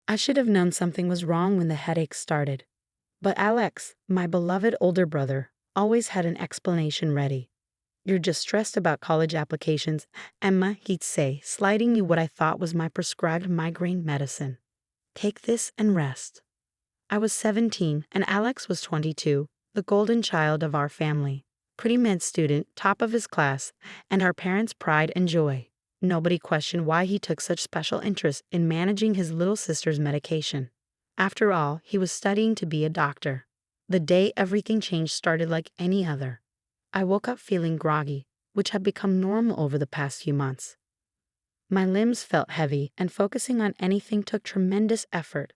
I should have known something was wrong when the headache started. But Alex, my beloved older brother, always had an explanation ready. "You're just stressed about college applications, Emma," he'd say, sliding me what I thought was my prescribed migraine medicine. "Take this and rest." I was 17 and Alex was 22, the golden child of our family. Pre-med student, top of his class, and our parents' pride and joy. Nobody questioned why he took such special interest in managing his little sister's medication. After all, he was studying to be a doctor. The day everything changed started like any other. I woke up feeling groggy, which had become normal over the past few months. My limbs felt heavy, and focusing on anything took tremendous effort.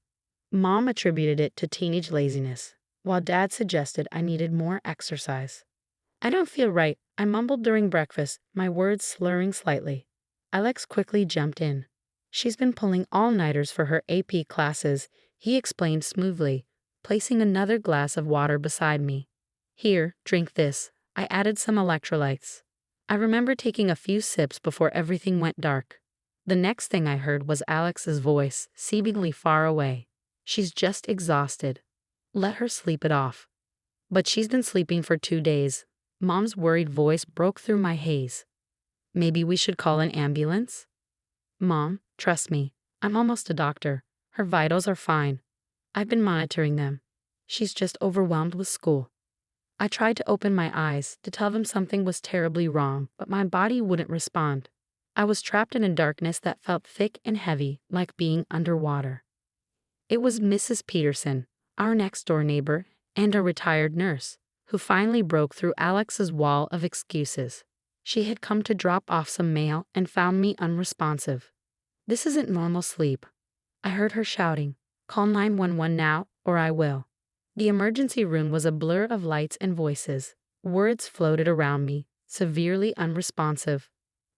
Mom attributed it to teenage laziness, while Dad suggested I needed more exercise. "I don't feel right," I mumbled during breakfast, my words slurring slightly. Alex quickly jumped in. "She's been pulling all-nighters for her AP classes," he explained smoothly, placing another glass of water beside me. "Here, drink this." I added some electrolytes. I remember taking a few sips before everything went dark. The next thing I heard was Alex's voice, seemingly far away. "She's just exhausted. Let her sleep it off." "But she's been sleeping for 2 days." Mom's worried voice broke through my haze. "Maybe we should call an ambulance?" "Mom, trust me, I'm almost a doctor. Her vitals are fine. I've been monitoring them. She's just overwhelmed with school." I tried to open my eyes to tell them something was terribly wrong, but my body wouldn't respond. I was trapped in a darkness that felt thick and heavy, like being underwater. It was Mrs. Peterson, our next-door neighbor, and a retired nurse, who finally broke through Alex's wall of excuses. She had come to drop off some mail and found me unresponsive. "This isn't normal sleep," I heard her shouting. "Call 911 now, or I will." The emergency room was a blur of lights and voices. Words floated around me, severely unresponsive.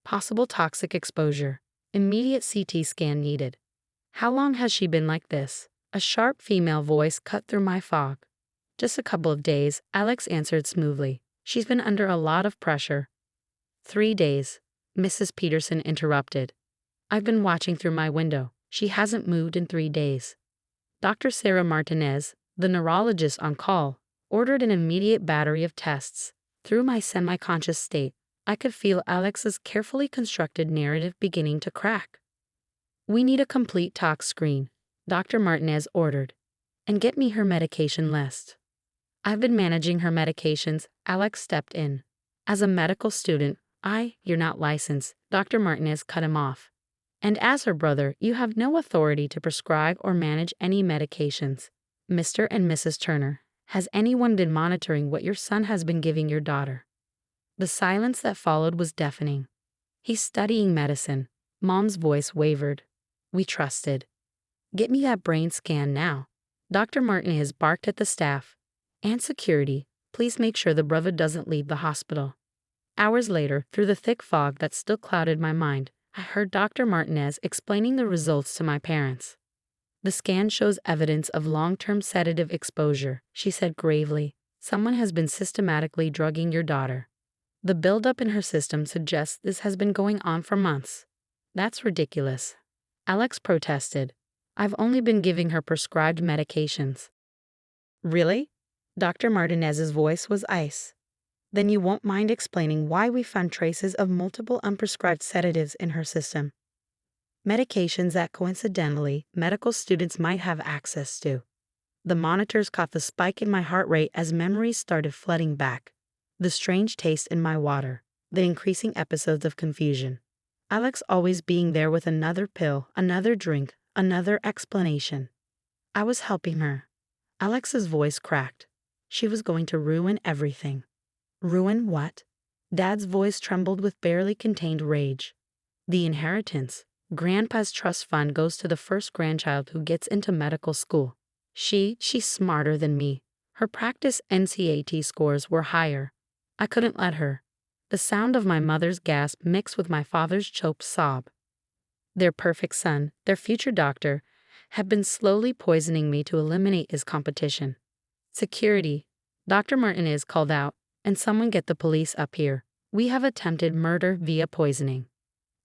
Possible toxic exposure. Immediate CT scan needed. "How long has she been like this?" A sharp female voice cut through my fog. "Just a couple of days," Alex answered smoothly. "She's been under a lot of pressure." 3 days, Mrs. Peterson interrupted. "I've been watching through my window. She hasn't moved in 3 days." Dr. Sarah Martinez, the neurologist on call, ordered an immediate battery of tests. Through my semi-conscious state, I could feel Alex's carefully constructed narrative beginning to crack. "We need a complete tox screen," Dr. Martinez ordered. "And get me her medication list." "I've been managing her medications," Alex stepped in. "As a medical student, You're not licensed," Dr. Martinez cut him off. "And as her brother, you have no authority to prescribe or manage any medications. Mr. and Mrs. Turner, has anyone been monitoring what your son has been giving your daughter?" The silence that followed was deafening. "He's studying medicine." Mom's voice wavered. "We trusted." "Get me that brain scan now." Dr. Martinez barked at the staff. "And security, please make sure the brother doesn't leave the hospital." Hours later, through the thick fog that still clouded my mind, I heard Dr. Martinez explaining the results to my parents. "The scan shows evidence of long-term sedative exposure," she said gravely. "Someone has been systematically drugging your daughter. The buildup in her system suggests this has been going on for months." "That's ridiculous," Alex protested. "I've only been giving her prescribed medications." "Really?" Dr. Martinez's voice was ice. "Then you won't mind explaining why we found traces of multiple unprescribed sedatives in her system? Medications that coincidentally medical students might have access to." The monitors caught the spike in my heart rate as memories started flooding back. The strange taste in my water, the increasing episodes of confusion. Alex always being there with another pill, another drink, another explanation. I was helping her. Alex's voice cracked. She was going to ruin everything. Ruin what? Dad's voice trembled with barely contained rage. "The inheritance. Grandpa's trust fund goes to the first grandchild who gets into medical school. She's smarter than me. Her practice NCAT scores were higher. I couldn't let her." The sound of my mother's gasp mixed with my father's choked sob. Their perfect son, their future doctor, had been slowly poisoning me to eliminate his competition. "Security," Dr. Martinez called out, "and someone get the police up here. We have attempted murder via poisoning."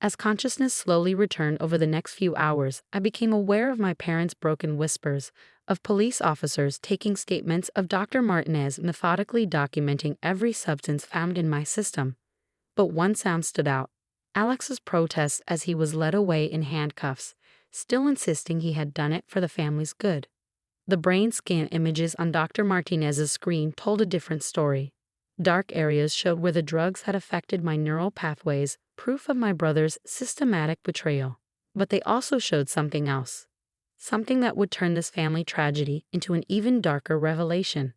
As consciousness slowly returned over the next few hours, I became aware of my parents' broken whispers, of police officers taking statements, of Dr. Martinez methodically documenting every substance found in my system. But one sound stood out: Alex's protest as he was led away in handcuffs, still insisting he had done it for the family's good. The brain scan images on Dr. Martinez's screen told a different story. Dark areas showed where the drugs had affected my neural pathways, proof of my brother's systematic betrayal. But they also showed something else. Something that would turn this family tragedy into an even darker revelation.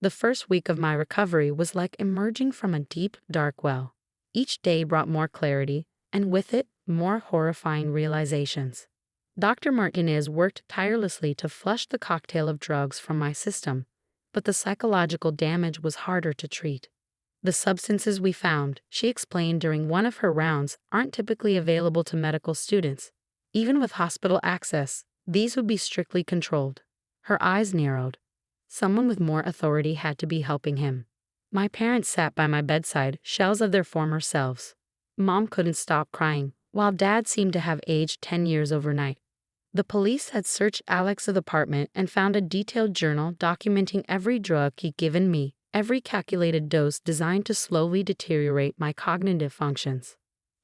The first week of my recovery was like emerging from a deep, dark well. Each day brought more clarity, and with it, more horrifying realizations. Dr. Martinez worked tirelessly to flush the cocktail of drugs from my system, but the psychological damage was harder to treat. The substances we found, she explained during one of her rounds, aren't typically available to medical students. Even with hospital access, these would be strictly controlled. Her eyes narrowed. Someone with more authority had to be helping him. My parents sat by my bedside, shells of their former selves. Mom couldn't stop crying, while Dad seemed to have aged 10 years overnight. The police had searched Alex's apartment and found a detailed journal documenting every drug he'd given me, every calculated dose designed to slowly deteriorate my cognitive functions.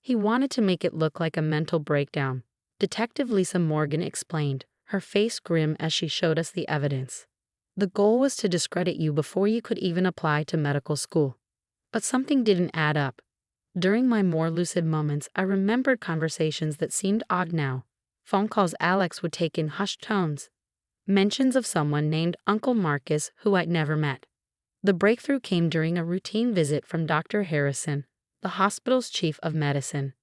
He wanted to make it look like a mental breakdown. Detective Lisa Morgan explained, her face grim as she showed us the evidence. The goal was to discredit you before you could even apply to medical school. But something didn't add up. During my more lucid moments, I remembered conversations that seemed odd now. Phone calls Alex would take in hushed tones. Mentions of someone named Uncle Marcus who I'd never met. The breakthrough came during a routine visit from Dr. Harrison, the hospital's chief of medicine.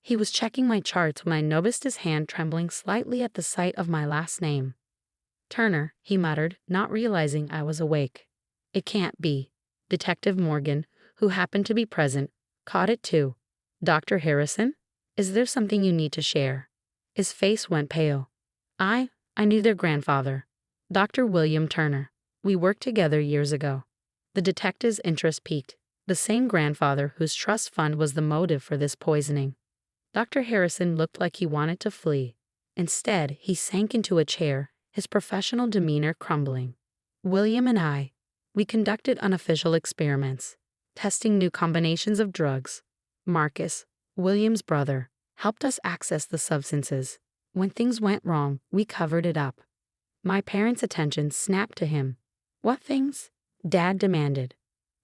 He was checking my charts when I noticed his hand trembling slightly at the sight of my last name. Turner, he muttered, not realizing I was awake. It can't be. Detective Morgan, who happened to be present, caught it too. Dr. Harrison? Is there something you need to share? His face went pale. I knew their grandfather, Dr. William Turner. We worked together years ago. The detective's interest piqued. The same grandfather whose trust fund was the motive for this poisoning. Dr. Harrison looked like he wanted to flee. Instead, he sank into a chair, his professional demeanor crumbling. William and we conducted unofficial experiments, testing new combinations of drugs. Marcus, William's brother, helped us access the substances. When things went wrong, we covered it up. My parents' attention snapped to him. What things? Dad demanded.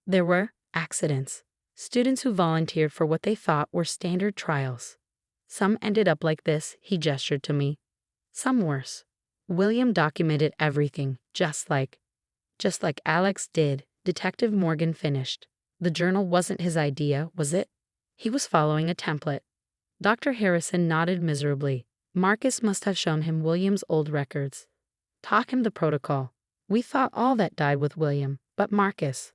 There were accidents. Students who volunteered for what they thought were standard trials. Some ended up like this, he gestured to me. Some worse. William documented everything, just like Alex did, Detective Morgan finished. The journal wasn't his idea, was it? He was following a template. Dr. Harrison nodded miserably. Marcus must have shown him William's old records. Taught him the protocol. We thought all that died with William, but Marcus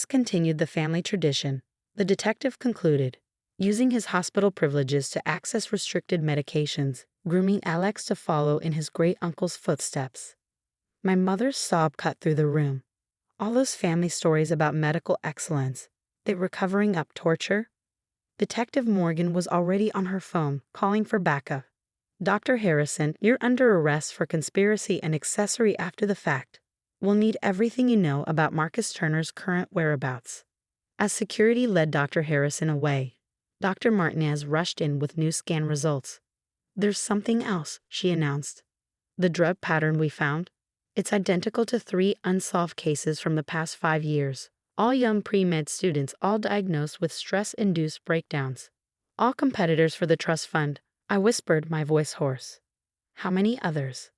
continued the family tradition, the detective concluded, using his hospital privileges to access restricted medications, grooming Alex to follow in his great-uncle's footsteps. My mother's sob cut through the room. All those family stories about medical excellence, they were covering up torture. Detective Morgan was already on her phone, calling for backup. Dr. Harrison, you're under arrest for conspiracy and accessory after the fact. We'll need everything you know about Marcus Turner's current whereabouts. As security led Dr. Harrison away, Dr. Martinez rushed in with new scan results. There's something else, she announced. The drug pattern we found? It's identical to 3 unsolved cases from the past 5 years. All young pre-med students, all diagnosed with stress-induced breakdowns. All competitors for the trust fund. I whispered, my voice hoarse. How many others?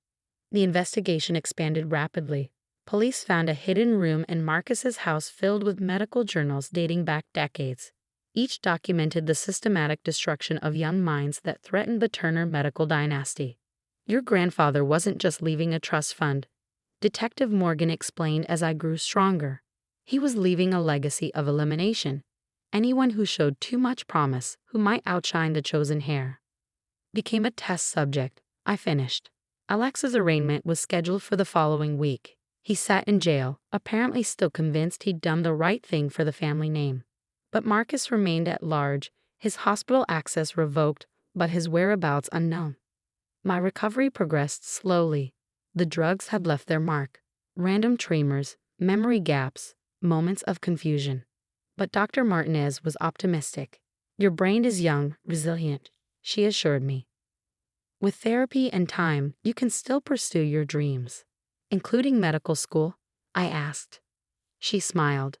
The investigation expanded rapidly. Police found a hidden room in Marcus's house filled with medical journals dating back decades. Each documented the systematic destruction of young minds that threatened the Turner medical dynasty. Your grandfather wasn't just leaving a trust fund, Detective Morgan explained as I grew stronger. He was leaving a legacy of elimination. Anyone who showed too much promise, who might outshine the chosen heir, became a test subject. I finished. Alex's arraignment was scheduled for the following week. He sat in jail, apparently still convinced he'd done the right thing for the family name. But Marcus remained at large, His hospital access revoked, but his whereabouts unknown. My recovery progressed slowly. The drugs had left their mark. Random tremors, memory gaps, moments of confusion. But Dr. Martinez was optimistic. Your brain is young, resilient, she assured me. With therapy and time, you can still pursue your dreams. Including medical school? I asked. She smiled.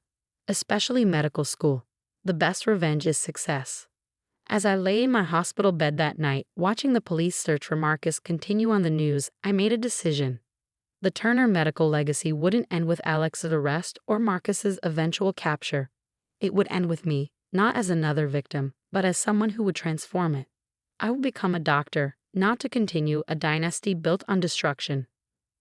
Especially medical school. The best revenge is success. As I lay in my hospital bed that night, watching the police search for Marcus continue on the news, I made a decision. The Turner medical legacy wouldn't end with Alex's arrest or Marcus's eventual capture. It would end with me, not as another victim, but as someone who would transform it. I would become a doctor, not to continue a dynasty built on destruction,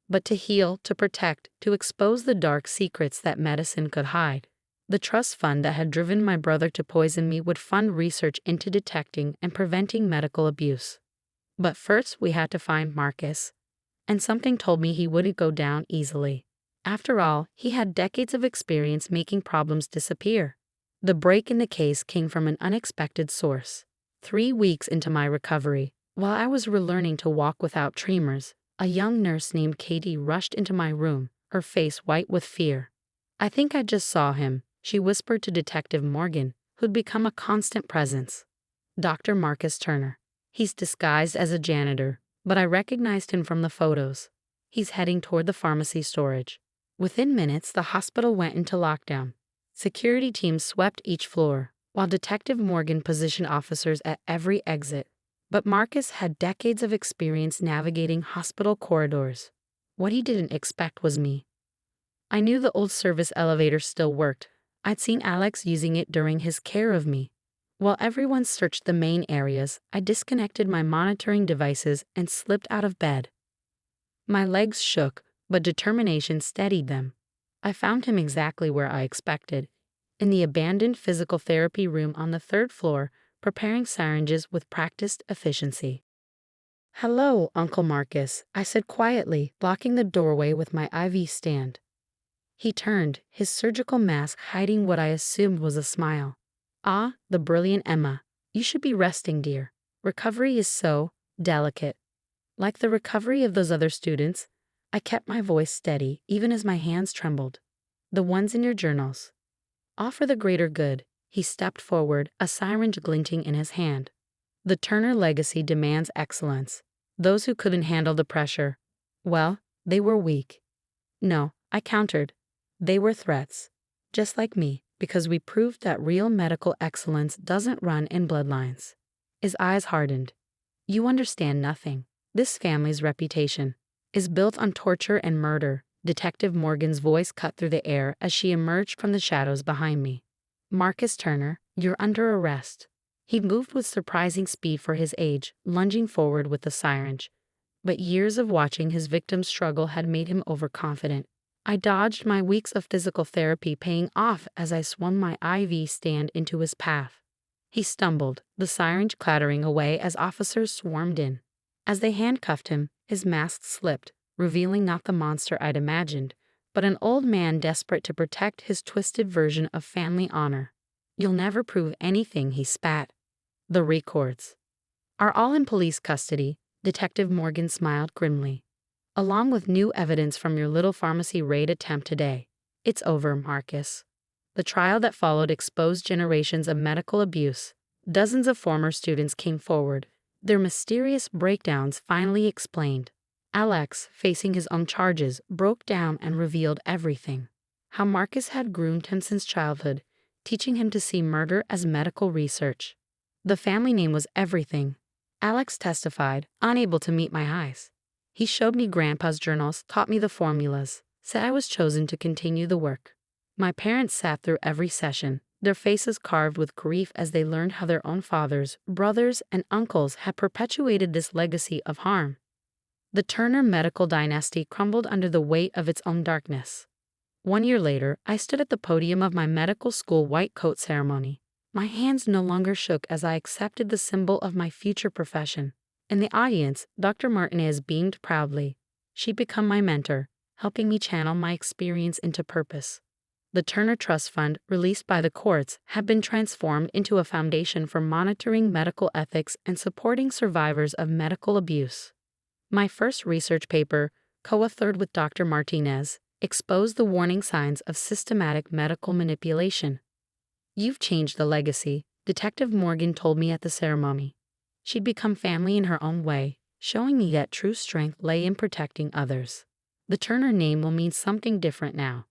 but to heal, to protect, to expose the dark secrets that medicine could hide. The trust fund that had driven my brother to poison me would fund research into detecting and preventing medical abuse. But first we had to find Marcus. And something told me he wouldn't go down easily. After all, he had decades of experience making problems disappear. The break in the case came from an unexpected source. 3 weeks into my recovery, while I was relearning to walk without tremors, a young nurse named Katie rushed into my room, her face white with fear. I think I just saw him, she whispered to Detective Morgan, who'd become a constant presence. Dr. Marcus Turner. He's disguised as a janitor, but I recognized him from the photos. He's heading toward the pharmacy storage. Within minutes, the hospital went into lockdown. Security teams swept each floor, while Detective Morgan positioned officers at every exit. But Marcus had decades of experience navigating hospital corridors. What he didn't expect was me. I knew the old service elevator still worked. I'd seen Alex using it during his care of me. While everyone searched the main areas, I disconnected my monitoring devices and slipped out of bed. My legs shook, but determination steadied them. I found him exactly where I expected, in the abandoned physical therapy room on the 3rd floor, preparing syringes with practiced efficiency. "Hello, Uncle Marcus," I said quietly, blocking the doorway with my IV stand. He turned, his surgical mask hiding what I assumed was a smile. "Ah, the brilliant Emma. You should be resting, dear. Recovery is so delicate." Like the recovery of those other students, I kept my voice steady even as my hands trembled. "The ones in your journals. All for the greater good." He stepped forward, a syringe glinting in his hand. "The Turner legacy demands excellence. Those who couldn't handle the pressure, well, they were weak." "No," I countered. "They were threats. Just like me, because we proved that real medical excellence doesn't run in bloodlines." His eyes hardened. "You understand nothing. This family's reputation is built on torture and murder." Detective Morgan's voice cut through the air as she emerged from the shadows behind me. "Marcus Turner, you're under arrest." He moved with surprising speed for his age, lunging forward with the syringe. But years of watching his victims struggle had made him overconfident. I dodged, my weeks of physical therapy paying off as I swung my IV stand into his path. He stumbled, the syringe clattering away as officers swarmed in. As they handcuffed him, his mask slipped, revealing not the monster I'd imagined, but an old man desperate to protect his twisted version of family honor. "You'll never prove anything," he spat. "The records are all in police custody." Detective Morgan smiled grimly. "Along with new evidence from your little pharmacy raid attempt today. It's over, Marcus." The trial that followed exposed generations of medical abuse. Dozens of former students came forward, their mysterious breakdowns finally explained. Alex, facing his own charges, broke down and revealed everything. How Marcus had groomed him since childhood, teaching him to see murder as medical research. The family name was everything. Alex testified, unable to meet my eyes. He showed me Grandpa's journals, taught me the formulas, said I was chosen to continue the work. My parents sat through every session, their faces carved with grief as they learned how their own fathers, brothers, and uncles had perpetuated this legacy of harm. The Turner medical dynasty crumbled under the weight of its own darkness. 1 year later, I stood at the podium of my medical school white coat ceremony. My hands no longer shook as I accepted the symbol of my future profession. In the audience, Dr. Martinez beamed proudly. She'd become my mentor, helping me channel my experience into purpose. The Turner Trust Fund, released by the courts, had been transformed into a foundation for monitoring medical ethics and supporting survivors of medical abuse. My first research paper, co-authored with Dr. Martinez, exposed the warning signs of systematic medical manipulation. "You've changed the legacy," Detective Morgan told me at the ceremony. She'd become family in her own way, showing me that true strength lay in protecting others. The Turner name will mean something different now.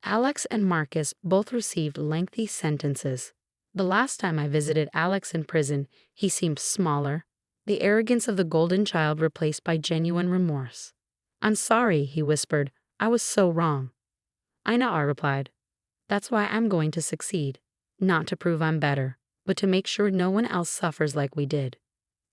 Alex and Marcus both received lengthy sentences. The last time I visited Alex in prison, he seemed smaller, the arrogance of the golden child replaced by genuine remorse. "I'm sorry," he whispered. "I was so wrong." "I know," I replied. "That's why I'm going to succeed. Not to prove I'm better, but to make sure no one else suffers like we did."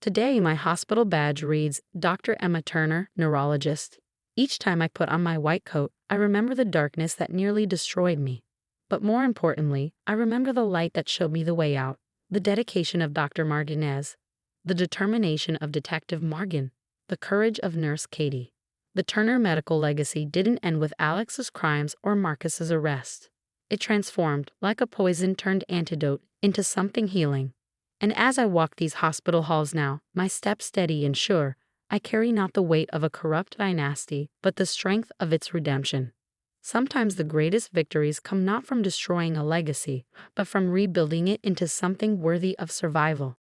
Today, my hospital badge reads Dr. Emma Turner, neurologist. Each time I put on my white coat, I remember the darkness that nearly destroyed me. But more importantly, I remember the light that showed me the way out, the dedication of Dr. Martinez, the determination of Detective Morgan, the courage of Nurse Katie. The Turner medical legacy didn't end with Alex's crimes or Marcus's arrest. It transformed, like a poison-turned antidote, into something healing. And as I walk these hospital halls now, my step steady and sure, I carry not the weight of a corrupt dynasty, but the strength of its redemption. Sometimes the greatest victories come not from destroying a legacy, but from rebuilding it into something worthy of survival.